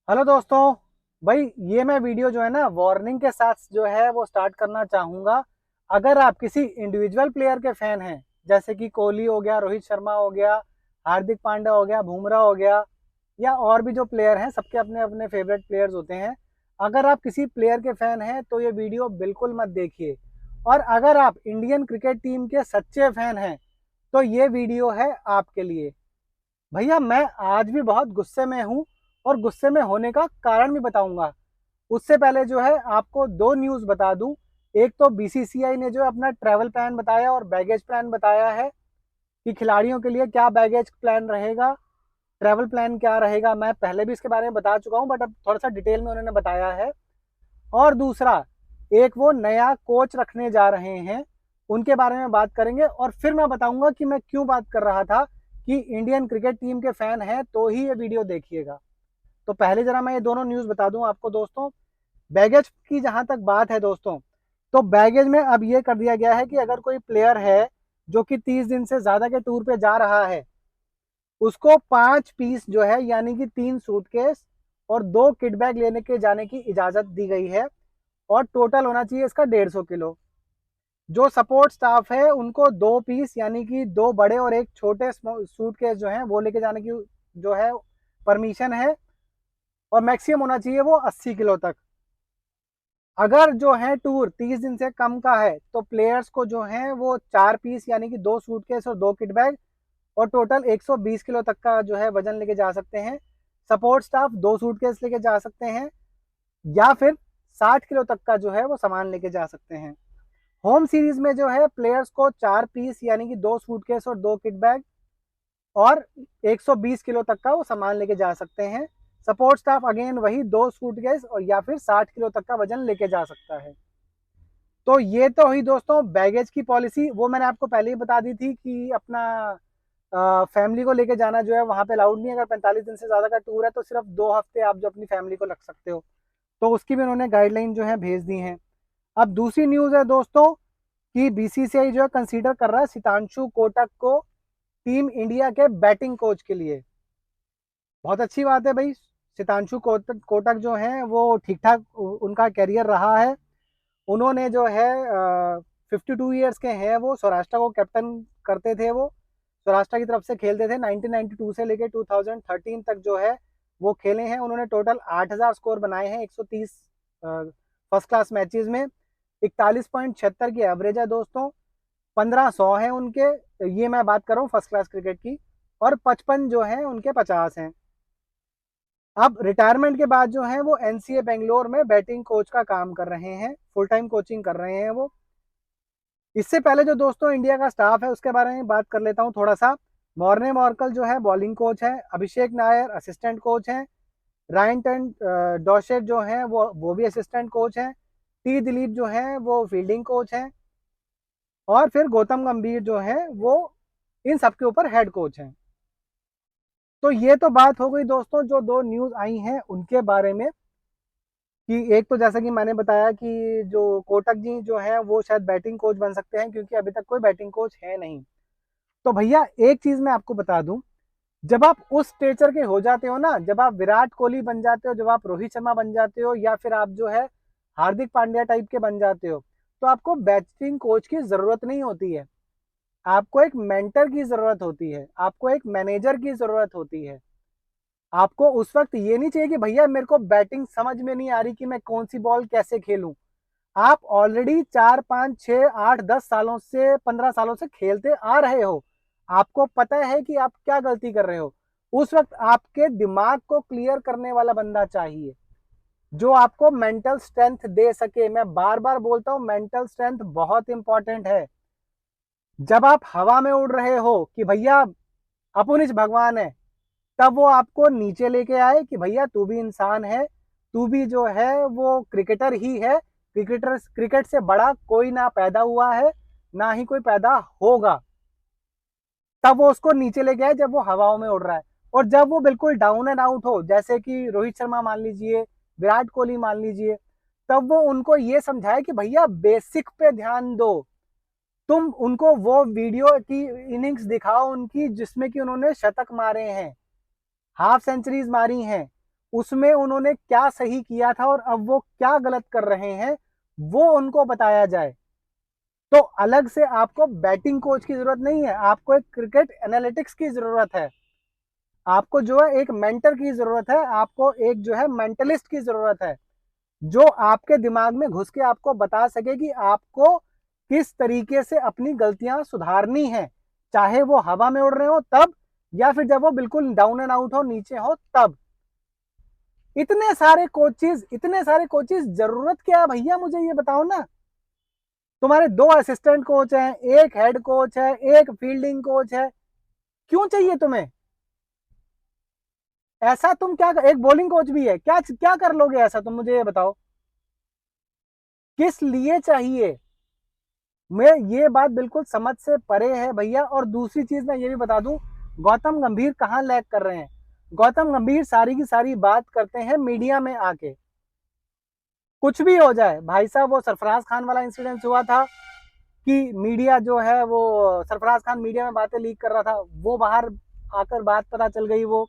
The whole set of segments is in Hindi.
हेलो दोस्तों। भाई ये मैं वीडियो जो है ना वार्निंग के साथ जो है वो स्टार्ट करना चाहूँगा। अगर आप किसी इंडिविजुअल प्लेयर के फैन हैं, जैसे कि कोहली हो गया, रोहित शर्मा हो गया, हार्दिक पांड्या हो गया, बुमराह हो गया, या और भी जो प्लेयर हैं, सबके अपने अपने फेवरेट प्लेयर्स होते हैं। अगर आप किसी प्लेयर के फैन हैं तो ये वीडियो बिल्कुल मत देखिए। और अगर आप इंडियन क्रिकेट टीम के सच्चे फैन हैं तो ये वीडियो है आपके लिए। भैया मैं आज भी बहुत गुस्से में हूँ और गुस्से में होने का कारण भी बताऊंगा। उससे पहले जो है आपको दो न्यूज़ बता दूं। एक तो बीसीसीआई ने जो अपना ट्रैवल प्लान बताया और बैगेज प्लान बताया है कि खिलाड़ियों के लिए क्या बैगेज प्लान रहेगा, ट्रैवल प्लान क्या रहेगा। मैं पहले भी इसके बारे में बता चुका हूँ, बट अब थोड़ा सा डिटेल में उन्होंने बताया है। और दूसरा, एक वो नया कोच रखने जा रहे हैं, उनके बारे में बात करेंगे। और फिर मैं बताऊंगा कि मैं क्यों बात कर रहा था कि इंडियन क्रिकेट टीम के फैन हैं तो ही ये वीडियो देखिएगा। तो पहले जरा मैं ये दोनों न्यूज़ बता दूं आपको दोस्तों। बैगेज की जहां तक बात है दोस्तों, तो बैगेज में अब ये कर दिया गया है कि अगर कोई प्लेयर है जो कि 30 दिन से ज्यादा के टूर पे जा रहा है, उसको 5 पीस जो है यानी कि 3 सूटकेस और 2 किट बैग लेने के जाने की इजाजत दी गई है। और टोटल होना चाहिए इसका 150 किलो। जो सपोर्ट स्टाफ है उनको 2 पीस यानी कि 2 बड़े और एक छोटे सूटकेस जो है वो लेके जाने की जो है परमिशन है। और मैक्सिमम होना चाहिए वो 80 किलो तक। अगर जो है टूर 30 दिन से कम का है तो प्लेयर्स को जो है वो 4 पीस यानी कि 2 सूटकेस और 2 किट बैग और टोटल 120 किलो तक का जो है वजन लेके जा सकते हैं। सपोर्ट स्टाफ 2 सूटकेस लेके जा सकते हैं या फिर 60 किलो तक का जो है वो सामान लेके जा सकते हैं। होम सीरीज में जो है प्लेयर्स को 4 पीस यानी कि 2 सूटकेस और 2 किट बैग और 120 किलो तक का वो सामान लेके जा सकते हैं। सपोर्ट स्टाफ अगेन वही 2 सूटकेस और या फिर 60 किलो तक का वजन लेके जा सकता है। तो ये तो हुई दोस्तों बैगेज की पॉलिसी। वो मैंने आपको पहले ही बता दी थी कि अपना फैमिली को लेके जाना जो है वहां पे अलाउड नहीं है। अगर 45 दिन से ज्यादा का टूर है तो सिर्फ 2 हफ्ते आप जो अपनी फैमिली को रख सकते हो। तो उसकी भी उन्होंने गाइडलाइन जो है भेज दी है। अब दूसरी न्यूज है दोस्तों कि बीसीसीआई जो है कंसीडर कर रहा है सितांशु कोटक को टीम इंडिया के बैटिंग कोच के लिए। बहुत अच्छी बात है भाई। सितांशु कोटक जो है वो ठीक ठाक उनका कैरियर रहा है। उन्होंने जो है 52 ईयर्स के हैं, वो सौराष्ट्र को कैप्टन करते थे। वो सौराष्ट्र की तरफ से खेलते थे 1992 से लेकर 2013 तक जो है वो खेले हैं। उन्होंने टोटल 8,000 स्कोर बनाए हैं 130 फर्स्ट क्लास मैचेस में। 41.76 की एवरेज है दोस्तों। 1500 है उनके, ये मैं बात कर रहा हूँ फर्स्ट क्लास क्रिकेट की। और 55 जो है उनके 50 हैं। अब रिटायरमेंट के बाद जो है वो एनसीए बेंगलोर में बैटिंग कोच का काम कर रहे हैं, फुल टाइम कोचिंग कर रहे हैं वो। इससे पहले जो दोस्तों इंडिया का स्टाफ है उसके बारे में बात कर लेता हूँ थोड़ा सा। मॉर्ने मॉर्कल जो है बॉलिंग कोच है, अभिषेक नायर असिस्टेंट कोच हैं, रायन टेंट डॉशेट जो है वो भी असिस्टेंट कोच हैं, टी दिलीप जो है वो फील्डिंग कोच हैं, और फिर गौतम गंभीर जो है वो इन सबके ऊपर हेड कोच हैं। तो ये तो बात हो गई दोस्तों जो दो न्यूज आई हैं उनके बारे में। कि एक तो जैसा कि मैंने बताया कि जो कोटक जी जो है वो शायद बैटिंग कोच बन सकते हैं, क्योंकि अभी तक कोई बैटिंग कोच है नहीं। तो भैया एक चीज मैं आपको बता दूं, जब आप उस स्टेचर के हो जाते हो ना, जब आप विराट कोहली बन जाते हो, जब आप रोहित शर्मा बन जाते हो, या फिर आप जो है हार्दिक पांड्या टाइप के बन जाते हो, तो आपको बैटिंग कोच की जरूरत नहीं होती है। आपको एक मेंटर की जरूरत होती है, आपको एक मैनेजर की जरूरत होती है। आपको उस वक्त ये नहीं चाहिए कि भैया मेरे को बैटिंग समझ में नहीं आ रही कि मैं कौन सी बॉल कैसे खेलूं। आप ऑलरेडी 4 5 6 8 10 सालों से 15 सालों से खेलते आ रहे हो। आपको पता है कि आप क्या गलती कर रहे हो। उस वक्त आपके दिमाग को क्लियर करने वाला बंदा चाहिए, जो आपको मेंटल स्ट्रेंथ दे सके। मैं बार बार बोलता हूं मेंटल स्ट्रेंथ बहुत इंपॉर्टेंट है। जब आप हवा में उड़ रहे हो कि भैया अपुनिच भगवान है, तब वो आपको नीचे लेके आए कि भैया तू भी इंसान है, तू भी जो है वो क्रिकेटर ही है। क्रिकेट से बड़ा कोई ना पैदा हुआ है, ना ही कोई पैदा होगा। तब वो उसको नीचे लेके आए जब वो हवाओं में उड़ रहा है। और जब वो बिल्कुल डाउन एंड आउट हो, जैसे कि रोहित शर्मा मान लीजिए, विराट कोहली मान लीजिए, तब वो उनको ये समझाए कि भैया बेसिक पे ध्यान दो। तुम उनको वो वीडियो की इनिंग्स दिखाओ उनकी जिसमें कि उन्होंने शतक मारे हैं, हाफ सेंचुरीज मारी हैं। उसमें उन्होंने क्या सही किया था और अब वो क्या गलत कर रहे हैं वो उनको बताया जाए। तो अलग से आपको बैटिंग कोच की जरूरत नहीं है, आपको एक क्रिकेट एनालिटिक्स की जरूरत है, आपको जो है एक मेंटर की जरूरत है, आपको एक जो है मेंटलिस्ट की जरूरत है, जो आपके दिमाग में घुस के आपको बता सके कि आपको किस तरीके से अपनी गलतियां सुधारनी है, चाहे वो हवा में उड़ रहे हो तब, या फिर जब वो बिल्कुल डाउन एंड आउट हो, नीचे हो तब। इतने सारे कोचेस जरूरत क्या है भैया, मुझे ये बताओ ना। तुम्हारे 2 असिस्टेंट कोच हैं, एक हेड कोच है, एक फील्डिंग कोच है, क्यों चाहिए तुम्हें ऐसा? तुम क्या, एक बॉलिंग कोच भी है, क्या क्या कर लोगे ऐसा, तुम मुझे ये बताओ किस लिए चाहिए? मैं ये बात बिल्कुल समझ से परे है भैया। और दूसरी चीज मैं ये भी बता दूं, गौतम गंभीर कहाँ लैग कर रहे हैं। गौतम गंभीर सारी की सारी बात करते हैं मीडिया में आके, कुछ भी हो जाए भाई साहब। वो सरफराज खान वाला इंसिडेंस हुआ था कि मीडिया जो है वो, सरफराज खान मीडिया में बातें लीक कर रहा था, वो बाहर आकर बात पता चल गई वो,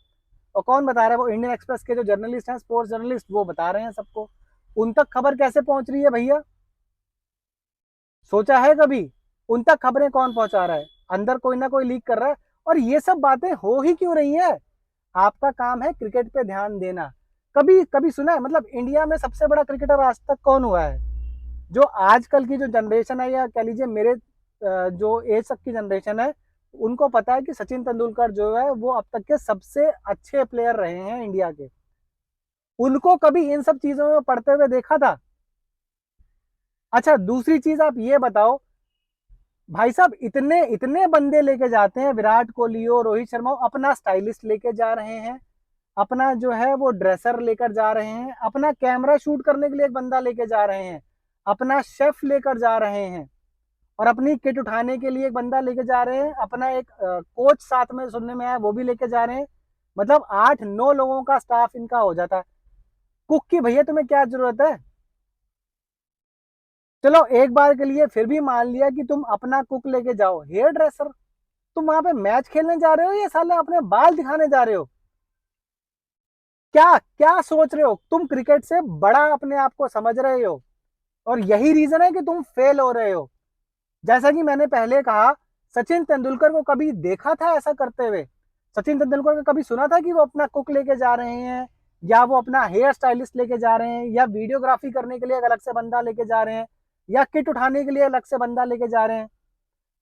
और कौन बता रहा है? वो इंडियन एक्सप्रेस के जो जर्नलिस्ट हैं, स्पोर्ट्स जर्नलिस्ट, वो बता रहे हैं सबको। उन तक खबर कैसे पहुंच रही है भैया, सोचा है कभी? उन तक खबरें कौन पहुंचा रहा है? अंदर कोई ना कोई लीक कर रहा है। और ये सब बातें हो ही क्यों रही है? आपका काम है क्रिकेट पे ध्यान देना। कभी कभी सुना है, मतलब इंडिया में सबसे बड़ा क्रिकेटर आज तक कौन हुआ है? जो आजकल की जो जनरेशन है, या कह लीजिए मेरे जो एज तक की जनरेशन है, उनको पता है कि सचिन तेंदुलकर जो है वो अब तक के सबसे अच्छे प्लेयर रहे हैं इंडिया के। उनको कभी इन सब चीजों में पढ़ते हुए देखा था? अच्छा, दूसरी चीज आप ये बताओ भाई साहब, इतने इतने बंदे लेके जाते हैं, विराट कोहली हो, रोहित शर्मा हो, अपना स्टाइलिस्ट लेके जा रहे हैं, अपना जो है वो ड्रेसर लेकर जा रहे हैं, अपना कैमरा शूट करने के लिए एक बंदा लेके जा रहे हैं, अपना शेफ लेकर जा रहे हैं, और अपनी किट उठाने के लिए एक बंदा लेके जा रहे हैं, अपना एक कोच साथ में सुनने में आया वो भी लेके जा रहे हैं। मतलब 8-9 लोगों का स्टाफ इनका हो जाता है। कुक की भैया तुम्हें क्या जरूरत है? चलो एक बार के लिए फिर भी मान लिया कि तुम अपना कुक लेके जाओ, हेयर ड्रेसर, तुम वहां पे मैच खेलने जा रहे हो या साले अपने बाल दिखाने जा रहे हो? क्या क्या सोच रहे हो? तुम क्रिकेट से बड़ा अपने आप को समझ रहे हो, और यही रीजन है कि तुम फेल हो रहे हो। जैसा कि मैंने पहले कहा, सचिन तेंदुलकर को कभी देखा था ऐसा करते हुए? सचिन तेंदुलकर को कभी सुना था कि वो अपना कुक लेके जा रहे हैं, या वो अपना हेयर स्टाइलिस्ट लेके जा रहे हैं, या वीडियोग्राफी करने के लिए अलग से बंदा लेके जा रहे हैं, या किट उठाने के लिए अलग से बंदा लेके जा रहे हैं?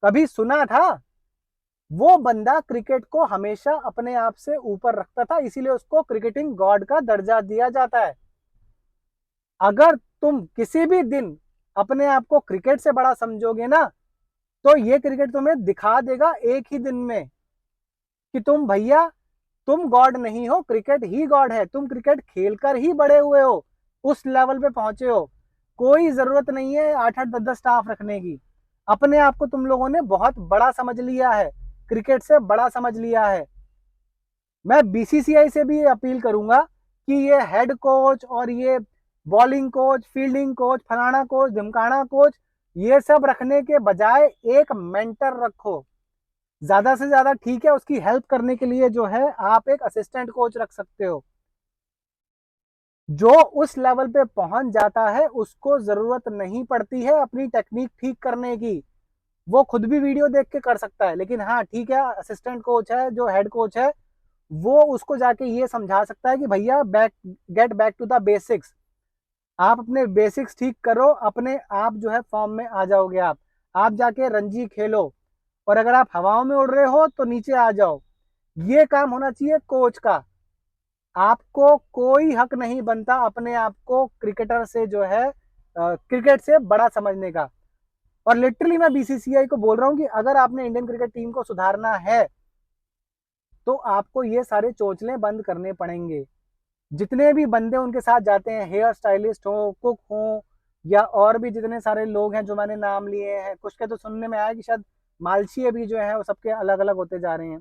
कभी सुना था? वो बंदा क्रिकेट को हमेशा अपने आप से ऊपर रखता था, इसीलिए उसको क्रिकेटिंग गॉड का दर्जा दिया जाता है। अगर तुम किसी भी दिन अपने आप को क्रिकेट से बड़ा समझोगे ना, तो ये क्रिकेट तुम्हें दिखा देगा एक ही दिन में कि तुम भैया, तुम गॉड नहीं हो, क्रिकेट ही गॉड है। तुम क्रिकेट खेलकर ही बड़े हुए हो, उस लेवल पे पहुंचे हो। कोई जरूरत नहीं है 8-8 10-10 स्टाफ रखने की। अपने आप को तुम लोगों ने बहुत बड़ा समझ लिया है, क्रिकेट से बड़ा समझ लिया है। मैं बीसीसीआई से भी अपील करूंगा कि ये हेड कोच और ये बॉलिंग कोच, फील्डिंग कोच, फलाना कोच, धमकाना कोच, ये सब रखने के बजाय एक मेंटर रखो। ज्यादा से ज्यादा ठीक है, उसकी हेल्प करने के लिए जो है आप एक असिस्टेंट कोच रख सकते हो। जो उस लेवल पे पहुंच जाता है उसको जरूरत नहीं पड़ती है अपनी टेक्निक ठीक करने की। वो खुद भी वीडियो देख के कर सकता है, लेकिन हाँ ठीक है, असिस्टेंट कोच है, जो हेड कोच है, वो उसको जाके ये समझा सकता है कि भैया get back to the basics. आप अपने बेसिक्स ठीक करो, अपने आप जो है फॉर्म में आ जाओगे। आप जाके रणजी खेलो, और अगर आप हवाओं में उड़ रहे हो तो नीचे आ जाओ। ये काम होना चाहिए कोच का। आपको कोई हक नहीं बनता अपने आप को क्रिकेटर से जो है क्रिकेट से बड़ा समझने का। और लिटरली मैं बीसीसीआई को बोल रहा हूं कि अगर आपने इंडियन क्रिकेट टीम को सुधारना है, तो आपको ये सारे चोचले बंद करने पड़ेंगे। जितने भी बंदे उनके साथ जाते हैं, हेयर स्टाइलिस्ट हो, कुक हो, या और भी जितने सारे लोग हैं जो मैंने नाम लिए हैं, कुछ के तो सुनने में आया कि शायद मालशीय भी जो है वो सबके अलग अलग होते जा रहे हैं।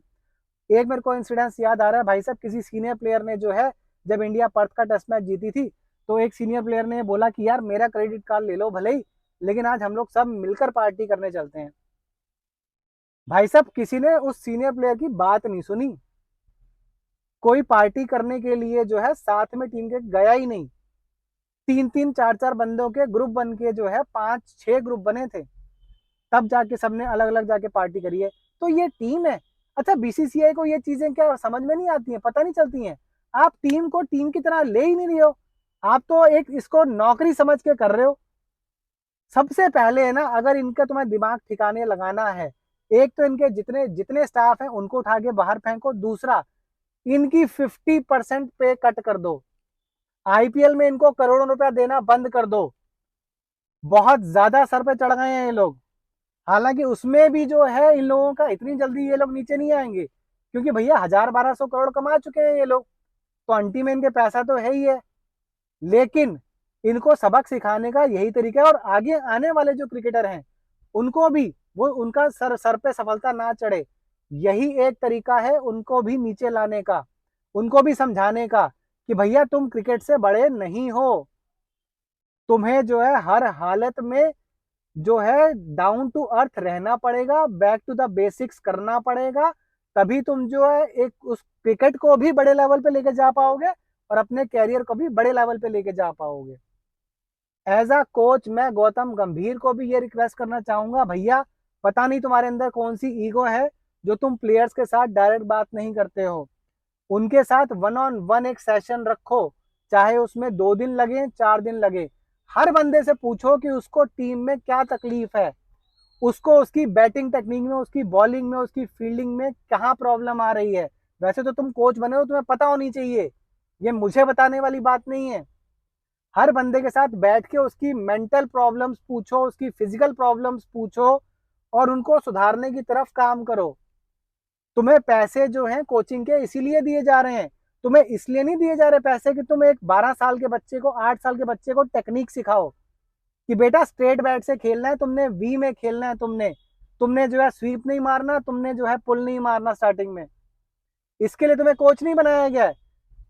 एक मेरे को इंसिडेंस याद आ रहा है भाई साहब, किसी सीनियर प्लेयर ने जो है, जब इंडिया पर्थ का टेस्ट मैच जीती थी, तो एक सीनियर प्लेयर ने बोला कि यार मेरा क्रेडिट कार्ड ले लो भले ही, लेकिन आज हम लोग सब मिलकर पार्टी करने चलते हैं। भाई साहब, किसी ने उस सीनियर प्लेयर की बात नहीं सुनी। कोई पार्टी करने के लिए जो है साथ में टीम के गया ही नहीं। 3-3 4-4 बंदों के ग्रुप बन के जो है 5-6 ग्रुप बने थे, तब जाके सबने अलग अलग जाके पार्टी करी है। तो ये टीम है। अच्छा, बीसीसीआई को ये चीजें क्या समझ में नहीं आती हैं, पता नहीं चलती हैं? आप टीम को टीम की तरह ले ही नहीं रहे हो, आप तो एक इसको नौकरी समझ के कर रहे हो। सबसे पहले है ना, अगर इनका तुम्हें दिमाग ठिकाने लगाना है, एक तो इनके जितने जितने स्टाफ हैं उनको उठा के बाहर फेंको। दूसरा, इनकी 50% पे कट कर दो। आईपीएल में इनको करोड़ों रुपया देना बंद कर दो। बहुत ज्यादा सर पे चढ़ गए हैं ये लोग। हालांकि उसमें भी जो है इन लोगों का इतनी जल्दी ये लोग नीचे नहीं आएंगे, क्योंकि भैया 1000-1200 करोड़ कमा चुके हैं ये लोग, तो अंटी में इनके पैसा तो है ही है। लेकिन इनको सबक सिखाने का यही तरीका है, और आगे आने वाले जो क्रिकेटर हैं उनको भी वो उनका सर सर पे सफलता ना चढ़े, यही एक तरीका है उनको भी नीचे लाने का, उनको भी समझाने का कि भैया तुम क्रिकेट से बड़े नहीं हो। तुम्हें जो है हर हालत में जो है डाउन टू अर्थ रहना पड़ेगा, बैक टू द बेसिक्स करना पड़ेगा। तभी तुम जो है एक उस क्रिकेट को भी बड़े लेवल पे लेके जा पाओगे और अपने कैरियर को भी बड़े लेवल पे लेके जा पाओगे। एज अ कोच मैं गौतम गंभीर को भी ये रिक्वेस्ट करना चाहूंगा, भैया पता नहीं तुम्हारे अंदर कौन सी ईगो है जो तुम प्लेयर्स के साथ डायरेक्ट बात नहीं करते हो। उनके साथ वन ऑन वन एक सेशन रखो, चाहे उसमें 2 दिन लगे 4 दिन लगे। हर बंदे से पूछो कि उसको टीम में क्या तकलीफ है, उसको उसकी बैटिंग टेक्निक में, उसकी बॉलिंग में, उसकी फील्डिंग में कहाँ प्रॉब्लम आ रही है। वैसे तो तुम कोच बने हो, तुम्हें पता होनी चाहिए, ये मुझे बताने वाली बात नहीं है। हर बंदे के साथ बैठ के उसकी मेंटल प्रॉब्लम्स पूछो, उसकी फिजिकल प्रॉब्लम्स पूछो और उनको सुधारने की तरफ काम करो। तुम्हें पैसे जो हैं कोचिंग के इसीलिए दिए जा रहे हैं, तुम्हें इसलिए नहीं दिए जा रहे पैसे कि तुम एक 12 साल के बच्चे को, 8 साल के बच्चे को टेक्निक सिखाओ कि बेटा स्ट्रेट बैट से खेलना है, तुमने वी में खेलना है, तुमने तुमने जो है स्वीप नहीं मारना, तुमने जो है पुल नहीं मारना स्टार्टिंग में। इसके लिए तुम्हें कोच नहीं बनाया गया है।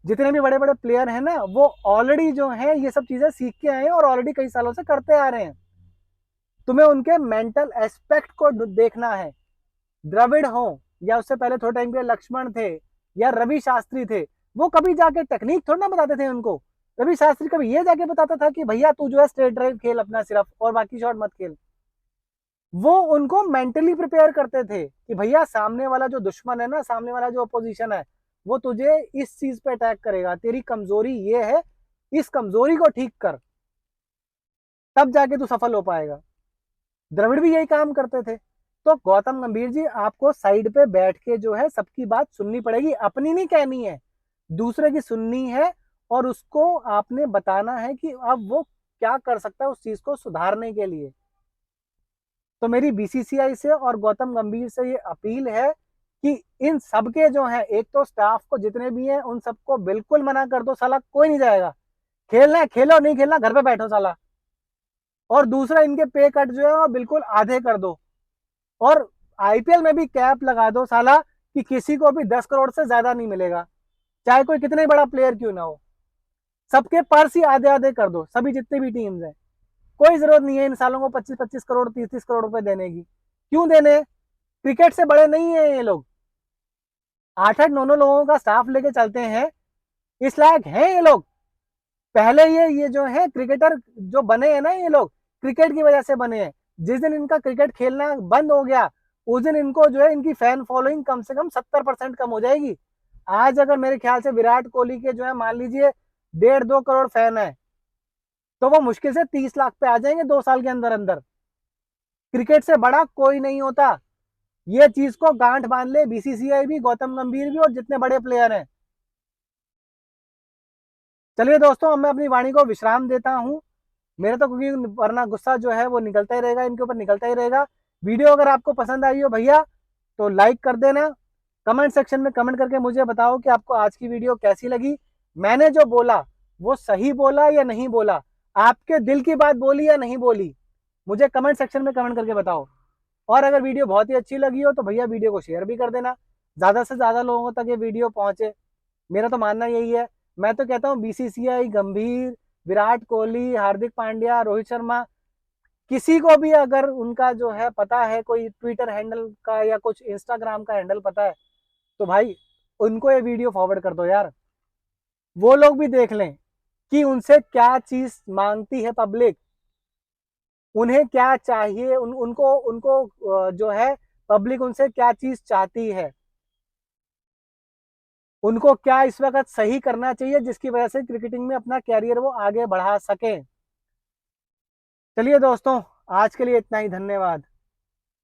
जितने भी बड़े बड़े प्लेयर हैं ना, वो ऑलरेडी जो है ये सब चीजें सीख के आए हैं और ऑलरेडी कई सालों से करते आ रहे हैं। तुम्हें उनके मेंटल एस्पेक्ट को देखना है। द्रविड़ हो या उससे पहले थोड़े टाइम के लक्ष्मण थे या रवि शास्त्री थे, वो कभी जाके टेक्निक थोड़ा ना बताते थे उनको। रवि शास्त्री कभी ये जाके बताता था कि भैया तू जो है स्ट्रेट ड्राइव खेल अपना सिर्फ, और बाकी शॉट मत खेल। वो उनको मेंटली प्रिपेयर करते थे कि भैया सामने वाला जो दुश्मन है ना, सामने वाला जो अपोजिशन है, वो तुझे इस चीज पे अटैक करेगा, तेरी कमजोरी ये है, इस कमजोरी को ठीक कर, तब जाके तू सफल हो पाएगा। द्रविड़ भी यही काम करते थे। तो गौतम गंभीर जी, आपको साइड पे बैठ के जो है सबकी बात सुननी पड़ेगी, अपनी नहीं कहनी है, दूसरे की सुननी है। और उसको आपने बताना है कि अब वो क्या कर सकता है उस चीज को सुधारने के लिए। तो मेरी बीसीसीआई से और गौतम गंभीर से ये अपील है कि इन सबके जो है, एक तो स्टाफ को जितने भी हैं उन सबको बिल्कुल मना कर दो, साला कोई नहीं जाएगा, खेलना है खेलो, नहीं खेलना घर पे बैठो साला। और दूसरा, इनके पे कट जो है वो बिल्कुल आधे कर दो। और आईपीएल में भी कैप लगा दो साला कि किसी को भी 10 करोड़ से ज्यादा नहीं मिलेगा, चाहे कोई कितना ही बड़ा प्लेयर क्यों ना हो। सबके पर्स ही आधे आधे कर दो, सभी जितने भी टीम्स हैं। कोई जरूरत नहीं है इन सालों को 25-25 करोड़ 30-30 करोड़ रुपए देने की। क्यों देने? क्रिकेट से बड़े नहीं है ये लोग। 8-8 9 9 लोगों का स्टाफ लेके चलते हैं, इस लायक हैं ये लोग। पहले ये जो है क्रिकेटर जो बने हैं ना, ये लोग क्रिकेट की वजह से बने हैं। जिस दिन इनका क्रिकेट खेलना बंद हो गया, उस दिन इनको जो है इनकी फैन फॉलोइंग कम से कम 70% कम हो जाएगी। आज अगर मेरे ख्याल से विराट कोहली के जो है मान लीजिए 1.5-2 करोड़ फैन है, तो वो मुश्किल से 30 लाख पे आ जाएंगे 2 साल के अंदर अंदर। क्रिकेट से बड़ा कोई नहीं होता, ये चीज को गांठ बांध ले बीसीसीआई भी, गौतम गंभीर भी और जितने बड़े प्लेयर हैं। चलिए दोस्तों, अब मैं अपनी वाणी को विश्राम देता हूँ। मेरे तो क्योंकि वरना गुस्सा जो है वो निकलता ही रहेगा, इनके ऊपर निकलता ही रहेगा। वीडियो अगर आपको पसंद आई हो भैया तो लाइक कर देना। कमेंट सेक्शन में कमेंट करके मुझे बताओ कि आपको आज की वीडियो कैसी लगी। मैंने जो बोला वो सही बोला या नहीं बोला, आपके दिल की बात बोली या नहीं बोली, मुझे कमेंट सेक्शन में कमेंट करके बताओ। और अगर वीडियो बहुत ही अच्छी लगी हो तो भैया वीडियो को शेयर भी कर देना, ज़्यादा से ज़्यादा लोगों तक ये वीडियो पहुंचे। मेरा तो मानना यही है। मैं तो कहता हूँ बीसीसीआई, गंभीर, विराट कोहली, हार्दिक पांड्या, रोहित शर्मा, किसी को भी अगर उनका जो है पता है, कोई ट्विटर हैंडल का या कुछ इंस्टाग्राम का हैंडल पता है, तो भाई उनको ये वीडियो फॉरवर्ड कर दो यार, वो लोग भी देख लें कि उनसे क्या चीज मांगती है पब्लिक, उन्हें क्या चाहिए, उनको उनको जो है पब्लिक उनसे क्या चीज चाहती है, उनको क्या इस वक्त सही करना चाहिए जिसकी वजह से क्रिकेटिंग में अपना कैरियर वो आगे बढ़ा सकें। चलिए दोस्तों, आज के लिए इतना ही, धन्यवाद।